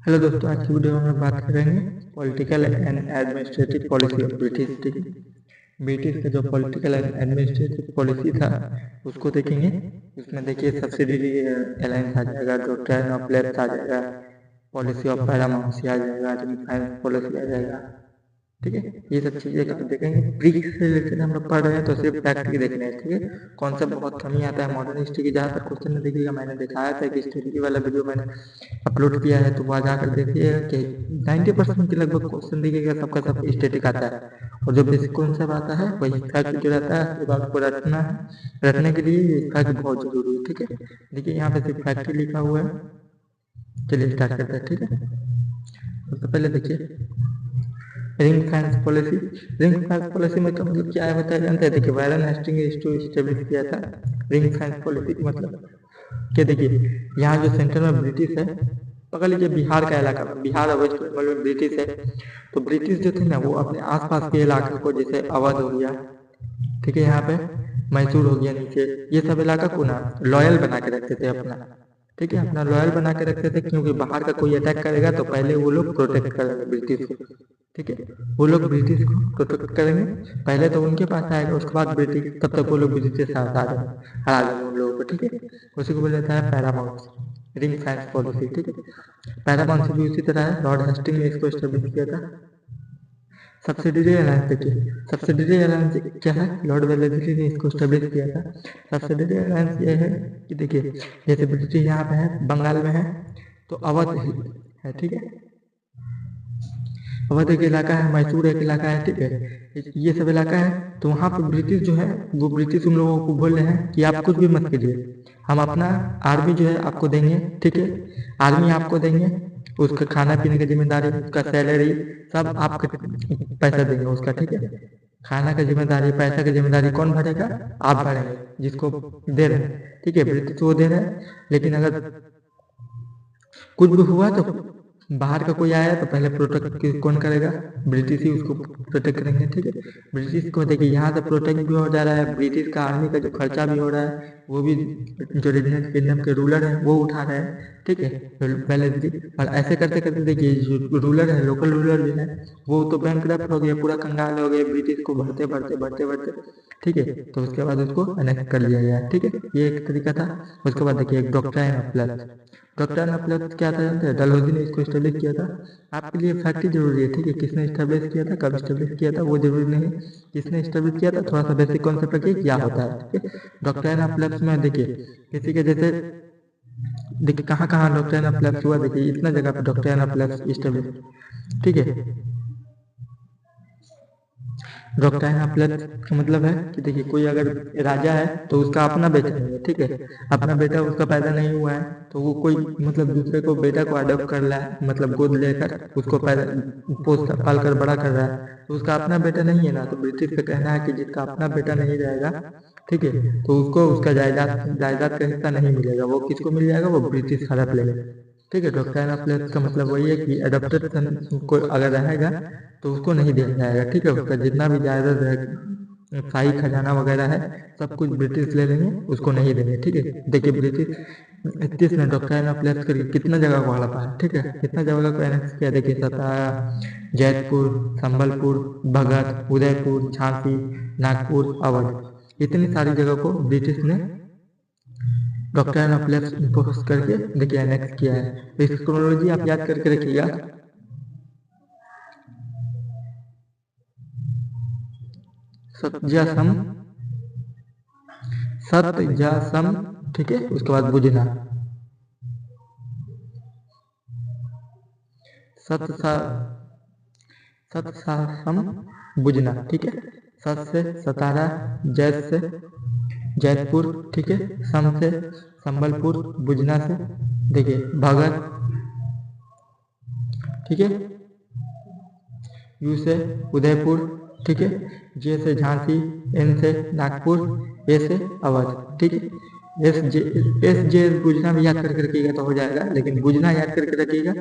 Hello दोस्तों, आज की वीडियो में हम बात करेंगे political and administrative policy of British. ठीक है, ब्रिटिश का जो पॉलिटिकल एंड एडमिनिस्ट्रेटिव पॉलिसी था उसको देखेंगे। उसमें देखिए सब्सिडी अलायंस आ जाएगा, डॉक्ट्राइन ऑफ लेफ्ट आ जाएगा, पॉलिसी ऑफ पैरामाउंसी आ जाएगा, रिफाइनेंस पॉलिसी आ जाएगा। ठीक है, ये सब चीजें कब देखेंगे। ब्रिक्स से रिलेटेड हम लोग पढ़ रहे हैं तो सिर्फ फैक्ट ही देखने हैं। ठीक है, कॉन्सेप्ट बहुत कम ही आता है। मॉडर्न हिस्ट्री की ज्यादातर क्वेश्चन में देखिएगा, मैंने दिखाया था कि हिस्ट्री वाला वीडियो मैंने अपलोड किया है, तो वहाँ जाकर देखिएगा कि 90% के लगभग क्वेश्चन देखिएगा सबका सब स्टेटिक आता है, और जो बेसिक कॉन्सेप्ट आता है वही फैक्ट जो रहता है सिर्फ आपको रटना है। रटने के लिए फैक्ट बहुत जरूरी है। ठीक है, देखिए यहाँ पे सिर्फ फैक्ट ही लिखा हुआ है। चलिए स्टार्ट करते हैं। ठीक है, सबसे पहले देखिए ring fence policy. Ring fence policy में मतलब क्या है बताया जानते हैं। देखिए वायरन हेस्टिंग इस्टेब्लिश किया था रिंग फेंस पॉलिसी का मतलब कि देखिए यहाँ जो सेंटर में ब्रिटिश है, पकड़ लीजिए बिहार का इलाका, बिहार और वेस्ट बंगाल में ब्रिटिश है, तो ब्रिटिश जो थे ना वो अपने आसपास के इलाके को, जैसे अवध हो गया, ठीक है, यहाँ पे मैसूर हो गया नीचे, ये सब इलाका को ना लॉयल बना के रखते थे अपना। ठीक है, अपना लॉयल बना के रखते थे, क्योंकि बाहर का कोई अटैक करेगा तो पहले वो लोग प्रोटेक्ट करेंगे ब्रिटिश को। ठीक है, वो लोग ब्रिटिश को प्रोटेक्ट करेंगे, पहले तो उनके पास आएगा, उसके बाद ब्रिटिश, तब तक वो लोग ब्रिटिश के साथ आ जाएंगे, हरा देंगे उन लोगों को। ठीक है, उसी को बोला जाता है पैरामाउंट रिंग फेंस पॉलिसी। ठीक है, पैरामाउंट भी उसी तरह है, लॉर्ड हेस्टिंग ने इसको स्टेब्लिश किया था। सब्सिडरी अलायंस देखिए, सब्सिडरी अलायंस क्या है, लॉर्ड वेलेस्ली ने इसको स्टेब्लिश किया था। सब्सिडरी अलायंस ये है कि देखिए जैसे ब्रिटिश यहाँ पे है, बंगाल में है, तो अवध है। ठीक है, अवध एक इलाका है, मैसूर एक इलाका है। ठीक है, ये सब इलाका है, तो वहाँ पर ब्रिटिश जो है वो ब्रिटिश उन लोगों को बोल रहे हैं कि आप कुछ भी मत कीजिए, हम अपना आर्मी जो है आपको देंगे। ठीक है, आर्मी आपको देंगे, उसका खाना पीने की जिम्मेदारी, उसका सैलरी सब आपके पैसा देंगे उसका। ठीक है, खाना का जिम्मेदारी, पैसा की जिम्मेदारी कौन भरेगा, आप भरेंगे, जिसको दे रहे हैं। ठीक है, ब्रिटिश वो दे रहे हैं, लेकिन अगर कुछ भी हुआ तो बाहर का कोई आया तो पहले प्रोटेक्ट कौन करेगा, ब्रिटिश ही उसको प्रोटेक्ट करेंगे। ठीक है, ब्रिटिश को देखिए यहाँ से प्रोटेक्ट भी हो जा रहा है, ब्रिटिश का आर्मी का जो खर्चा भी हो रहा है वो भी जो रेजिडेंट किंगडम के रूलर है वो उठा रहे हैं। ठीक है, पहले और ऐसे करते करते देखिए जो रूलर है, लोकल रूलर भी है, वो तो बैंकरप्ट हो गया, पूरा कंगाल हो गया, ब्रिटिश को भरते भरते भरते भरते। ठीक है, तो उसके बाद उसको अनेक्ट कर लिया गया। ठीक है, ये एक तरीका था। उसके बाद देखिए एक doctrine of left. Doctrine of left क्या था जानते हैं, डलहौजी ने इसको स्टेब्लिश किया था। आपके लिए फैक्ट ही जरूरी है। ठीक है, किसने स्टेब्लिश किया था, कब स्टेब्लिश किया था वो जरूरी नहीं, किसने स्टेब्लिश किया था थोड़ा सा बेसिक कॉन्सेप्ट रखिए क्या होता है। ठीक है, डॉक्ट्राइन ऑफ लेफ्ट में देखिए किसी के जैसे देखिए कहाँ कहाँ डॉक्ट्राइन ऑफ लेफ्ट हुआ, देखिए इतना जगह पे डॉक्ट्राइन ऑफ लेफ्ट स्टेब्लिश। ठीक है, डॉक्ट्राइन ऑफ लेफ्ट का मतलब है कि देखिए कोई अगर राजा है तो उसका अपना बेटा नहीं है। ठीक है, अपना बेटा उसका पैदा नहीं हुआ है, तो वो कोई मतलब दूसरे को बेटा को अडॉप्ट कर रहा है, मतलब गोद लेकर उसको पैदा पोस पाल कर बड़ा कर रहा है, तो उसका अपना बेटा नहीं है ना। तो ब्रिटिश का कहना है कि जिसका अपना बेटा नहीं रहेगा, ठीक है, तो उसको उसका जायदाद जायदाद का हिस्सा नहीं मिलेगा। वो किसको मिल जाएगा, वो ब्रिटिश हड़प लेगा। ठीक है, डॉक्ट्राइन ऑफ लेफ्ट का मतलब वही है कि अडॉप्टेड सन को अगर रहेगा तो उसको नहीं दिया जाएगा। ठीक है, उसका जितना भी जायदाद है, शाही खजाना वगैरह है, सब कुछ ब्रिटिश ले लेंगे, उसको नहीं देंगे। ठीक है, देखिए ब्रिटिश 31 ने डॉक्ट्राइन ऑफ लेफ्ट करके कितना जगह को हड़पा है। ठीक है, कितना जगह को एनेक्स किया, देखिए सतारा, जैतपुर, संबलपुर, भगत, उदयपुर, झांसी, नागपुर, अवध, इतनी सारी जगह को ब्रिटिश ने डॉक्ट्राइन ऑफ लेफ्ट इम्पोज करके देखिए एनेक्स किया है। तो इस क्रोनोलॉजी आप याद करके रखिएगा। सत्यासम, सत्यासम, ठीक है, उसके बाद बुझना, सत्सा सत्सासम बुझना। ठीक है, सत से सतारा, जैत से जैतपुर, ठीक है, सम से संबलपुर, बुझना से देखिए भगत, ठीक है, यू से उदयपुर, ठीक है, जे से झांसी, एन से नागपुर, ए से अवध। ठीक है, एस जे बुझना भी याद करके रखिएगा तो हो जाएगा, लेकिन बुझना याद करके रखिएगा।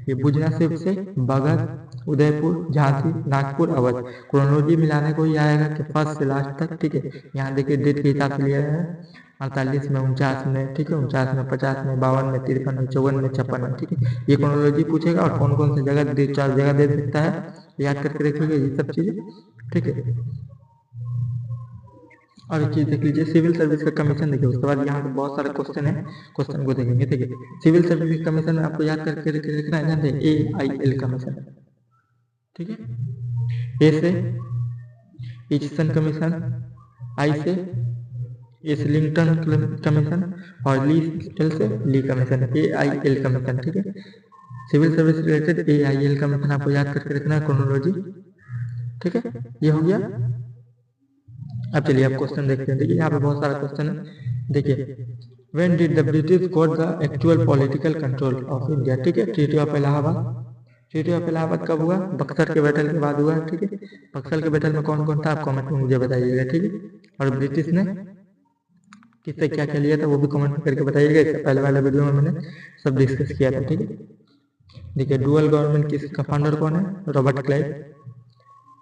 ये बुझना से भगत, उदयपुर, झांसी, नागपुर, अवध, क्रोनोलॉजी मिलाने को ही आएगा कि फर्स्ट से लास्ट तक। ठीक है, यहाँ देखिए डेट के हिसाब से लिया है, 48 में, 49 में, ठीक है, 49 में, 50 में, 52 में, 53 में, 54 में, 56 में, ठीक है। ये क्रोनोलॉजी पूछेगा और कौन कौन सी जगह 4 जगह दे सकता है, याद करके रखिएगा ये सब चीजें, ठीक है। और एक चीज देख लीजिए, सिविल सर्विस का कमीशन देखिए, उसके बाद यहाँ पे बहुत सारे क्वेश्चन है, क्वेश्चन को देखेंगे, ठीक है। सिविल सर्विस कमीशन में आपको याद करके रखना है, जानते हैं AIL कमीशन, ठीक है। ए से इचिसन कमीशन, आई से इस्लिंगटन कमीशन और एल से ली कमीशन, AIL कमीशन, ठीक है। Civil service related AIL commission आपको याद करके रखना है, क्रोनोलॉजी, ठीक है। ये हो गया। अब चलिए आप क्वेश्चन देखते हैं। देखिए यहाँ पे बहुत सारा क्वेश्चन है। देखिए, when did the British got the actual political control of India, ठीक है। Treaty of Allahabad, treaty of Allahabad कब हुआ? बक्सर के बैटल के बाद हुआ, ठीक है। बक्सर के बैटल में कौन कौन था आप कमेंट में मुझे बताइएगा, ठीक है। और ब्रिटिश ने किससे क्या क्या लिया था वो भी कमेंट में करके बताइएगा। इससे पहले वाले वीडियो में मैंने सब डिस्कस किया था, ठीक है। देखिए, डुअल गवर्नमेंट किसका फाउंडर कौन है? रॉबर्ट क्लाइव,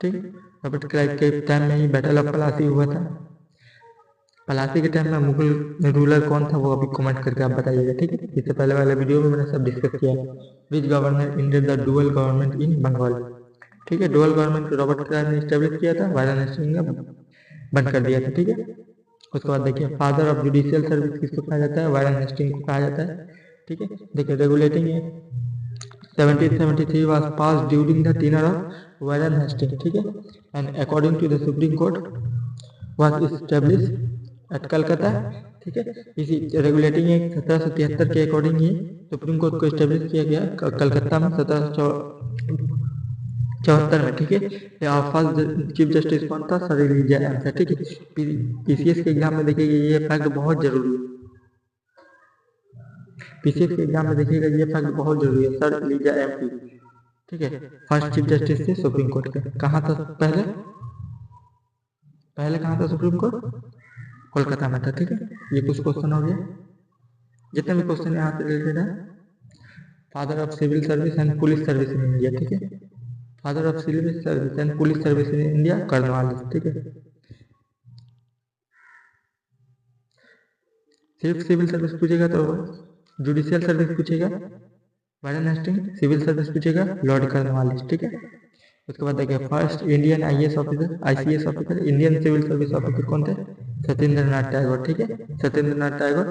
ठीक। रॉबर्ट क्लाइव के टाइम में ही बैटल ऑफ प्लासी हुआ था। प्लासी के टाइम में मुगल रूलर कौन था वो अभी कमेंट करके आप बताइएगा, ठीक है। इससे पहले वाले वीडियो में मैंने सब डिस्कस किया। Which governor Indian the dual government in Bengal, ठीक है। डुअल गवर्नमेंट रॉबर्ट क्लाइव ने स्टैब्लिश किया था, वायरन ने बंद कर दिया था, ठीक है। उसके बाद देखिए, फादर ऑफ जुडिशियल सर्विस किसको कहा जाता है? वायरन हेस्टिंग को कहा जाता है, ठीक है। देखिए, regulating 1773 was passed during the tenure of Warren Hastings, ठीक है। And according to the Supreme Court was established at Calcutta, ठीक है। इसी रेगुलेटिंग एक्ट 1773 के अकॉर्डिंग ही सुप्रीम कोर्ट को स्टेब्लिश किया गया कलकत्ता में 1774 में, ठीक है। और फर्स्ट चीफ जस्टिस कौन था? सर एलिजा एम था, ठीक है। PCS के एग्जाम में देखिएगा ये फैक्ट बहुत जरूरी है। PCS के एग्जाम में देखिएगा ये फैक्ट बहुत जरूरी है, सर एलिजा एम पी, ठीक है। फर्स्ट चीफ जस्टिस थे सुप्रीम कोर्ट के। कहाँ था पहले? पहले कहाँ था सुप्रीम कोर्ट? कोलकाता में था, ठीक है। ये कुछ क्वेश्चन हो गया। जितने भी क्वेश्चन यहाँ से रिलेटेड है, father of civil service and police service in India, ठीक है। Father of civil service and police service in India Cornwallis, ठीक है। सिर्फ सिविल सर्विस पूछेगा तो जुडिशियल सर्विस पूछेगा वायरन हेस्टिंग, सिविल सर्विस पूछेगा लॉर्ड कर्नवालिस, ठीक है। उसके बाद देखिए, first Indian IAS officer, ICS officer, Indian civil service officer कौन थे? सत्येंद्र नाथ टैगोर, ठीक है। Satyendra Nath Tagore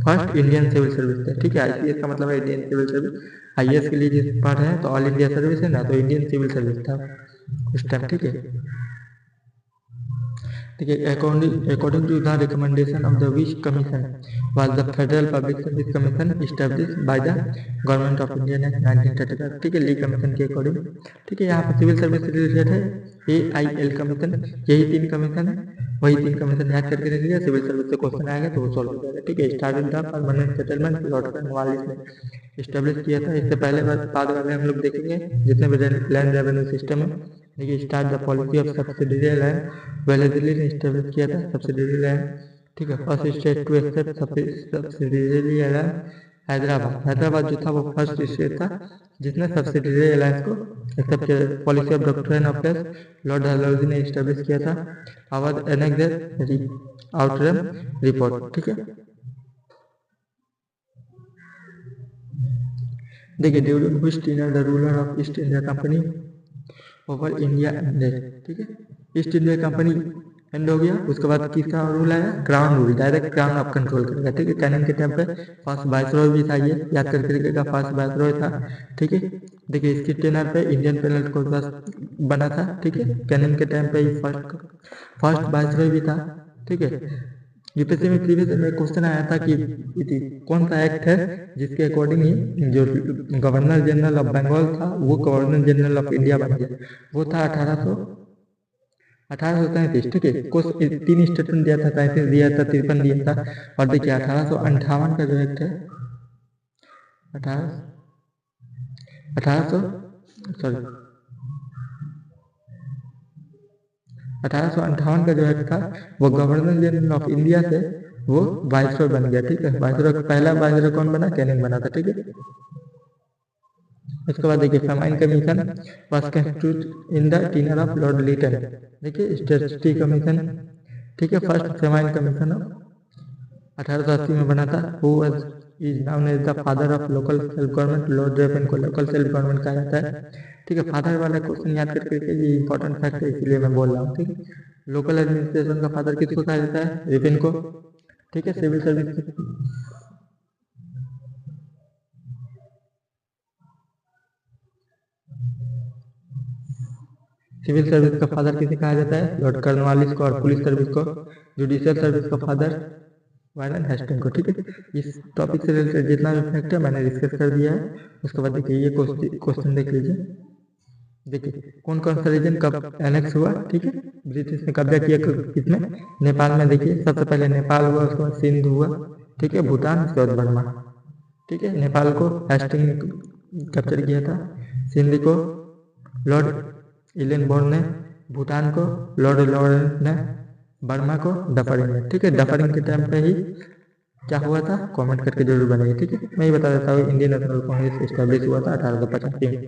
first Indian civil service थे, ठीक है। ICS का मतलब है इंडियन सिविल सर्विस। IAS के लिए जिस पढ़ रहे हैं तो ऑल इंडिया सर्विस है ना, तो इंडियन सिविल सर्विस था उस टाइम, ठीक है। देखिए, according to the recommendation of the which commission was the Federal Public Service Commission established by the government of India in 1935, ठीक है। ली कमीशन के अकॉर्डिंग, ठीक है। यहाँ पे सिविल सर्विस रिलेटेड है AIL कमीशन, यही 3 कमीशन है, वही 3 कमीशन याद करके रखिएगा। सिविल सर्विस से क्वेश्चन आएगा तो वो सॉल्व हो जाएगा, ठीक है। Started the permanent settlement Lord Cornwallis ने एस्टैब्लिश किया था। इससे पहले बाद वाले हम लोग देखेंगे जितने भी लैंड रेवेन्यू सिस्टम है। देखिए, start the policy of subsidy land, पहले दिल्ली ने स्टैब्लिश किया था सब्सिडी लैंड, ठीक है। First state to accept subsidiary alliance Hyderabad, Hyderabad जो था वो फर्स्ट स्टेट था जिसने सब्सिडी अलायंस को एक्सेप्ट किया। पॉलिसी ऑफ डॉक्ट्रिन ऑफ प्लेस लॉर्ड डलहौजी ने स्टैब्लिश किया था। अवध एनेक्सेस आउटरम रिपोर्ट, ठीक है। देखिए, during which tenure the ruler of East India Company over India ended, ठीक है। ईस्ट इंडिया कंपनी एंड हो गया। उसके बाद किसका रूल आया? क्राउन रूल, डायरेक्ट क्राउन आप कंट्रोल करेगा, ठीक है। कैनिंग के टाइम पे फर्स्ट वाइसरॉय भी था, ये याद करके रखिएगा, फर्स्ट वाइसरॉय था, ठीक है। देखिए, इसके टेनर पे इंडियन पेनल कोड बना था, ठीक है। कैनिंग के टाइम पे ही फर्स्ट वाइसरॉय भी था, ठीक है। यूपीएससी में प्रीवियस में क्वेश्चन आया था कि कौन सा एक्ट है जिसके अकॉर्डिंग ही जो गवर्नर जनरल ऑफ बंगाल था वो गवर्नर जनरल ऑफ इंडिया बन गया। वो था 1833, ठीक है। कुछ 3 स्टेटमेंट दिया था, 33 दिया था, 53 दिया था। और देखिए, 1858 का जो एक्ट है, 1858 का जो एक्ट था वो गवर्नर जनरल ऑफ इंडिया से वो वाइसरॉय बन गया, ठीक है। वाइसरॉय पहला वाइसरॉय कौन बना? कैनिंग बना था, ठीक है। इसके बाद देखिए, famine commission was constitute in the tenure of Lord Lytton, देखिए। स्टेटिस्टिक कमीशन, ठीक है। फर्स्ट फेमाइन कमीशन 1880 में बना था। Who is known as the father of local self government. Lord Ripon को लोकल सेल्फ गवर्नमेंट कहा जाता है। ठीक है, फादर वाला क्वेश्चन याद करके ये इंपॉर्टेंट फैक्ट है, इसलिए मैं बोल रहा हूँ। ठीक है, लोकल एडमिनिस्ट्रेशन का फादर किसको कहा जाता है? रेपन को। ठीक है, सिविल सर्विस का फादर किसे कहा जाता है? लॉर्ड कॉर्नवालिस को। और पुलिस सर्विस को, जुडिशियल सर्विस का फादर वारेन हेस्टिंग को। ठीक है, इस टॉपिक से रिलेटेड जितना भी फैक्ट है मैंने डिस्कस कर दिया है। उसके बाद देखिए ये क्वेश्चन देख लीजिए। देखिए कौन कौन सा रीजन कब एनेक्स हुआ? ठीक है, ब्रिटिश ने कब्जा किया किसमें? नेपाल में। देखिए सबसे पहले नेपाल हुआ, उसके बाद सिंध हुआ। ठीक है, भूटान, उसके बाद बर्मा। ठीक है, नेपाल को हेस्टिंग ने कैप्चर किया था, सिंध को लॉर्ड इलेनबोर्न ने, भूटान को लॉर्ड लॉरेंस ने, बर्मा को डफरिन ने। ठीक है, डफरिन के टाइम पे ही क्या हुआ था? कमेंट करके जरूर बनाइए। ठीक है, मैं ये बता देता हूँ, इंडियन नेशनल कांग्रेस स्टैब्लिश हुआ था 1885 में।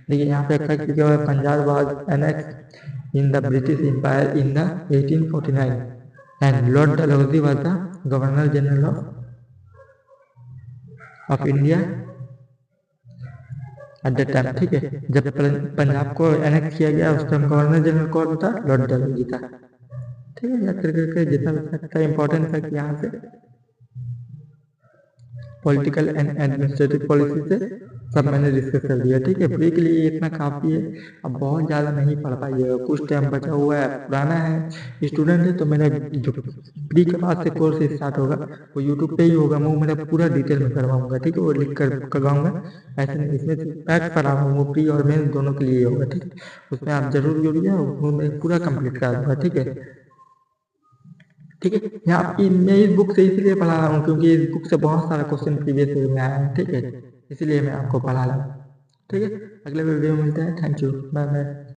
देखिए यहाँ पे फैक्ट क्या हुआ? Punjab was annex in the British Empire in the 1849 and Lord Dalhousie was the Governor General of India at the time. ठीक है, जब पंजाब को एनेक्स किया गया उस टाइम गवर्नर जनरल कौन था? लॉर्ड डलहौजी था। ठीक है, याद करके जितना भी फैक्ट था, इंपॉर्टेंट फैक्ट यहाँ से पॉलिटिकल एंड एडमिनिस्ट्रेटिव पॉलिसी से सब मैंने डिस्कस कर दिया। ठीक है, प्री के लिए इतना काफ़ी है। अब बहुत ज़्यादा नहीं पढ़ पाइएगा, कुछ टाइम बचा हुआ है, पुराना है, स्टूडेंट है तो मेरा जो प्री के बाद से कोर्स स्टार्ट होगा वो यूट्यूब पे ही होगा। मैं मेरा पूरा डिटेल में करवाऊंगा। ठीक है, वो लिख कर करवाऊंगा, ऐसे नहीं इसमें पैक करा हूँ, वो प्री और मेन दोनों के लिए होगा। ठीक है, उसमें आप जरूर जुड़िए, वो मैं पूरा कंप्लीट करा दूंगा। ठीक है, ठीक है, यहाँ मैं इस बुक से इसलिए पढ़ा रहा हूँ क्योंकि इस बुक से बहुत सारा क्वेश्चन प्रीवियस में आया है। ठीक है, इसलिए मैं आपको पढ़ा रहा हूँ। ठीक है, अगले वीडियो में मिलते हैं। Thank you, bye bye.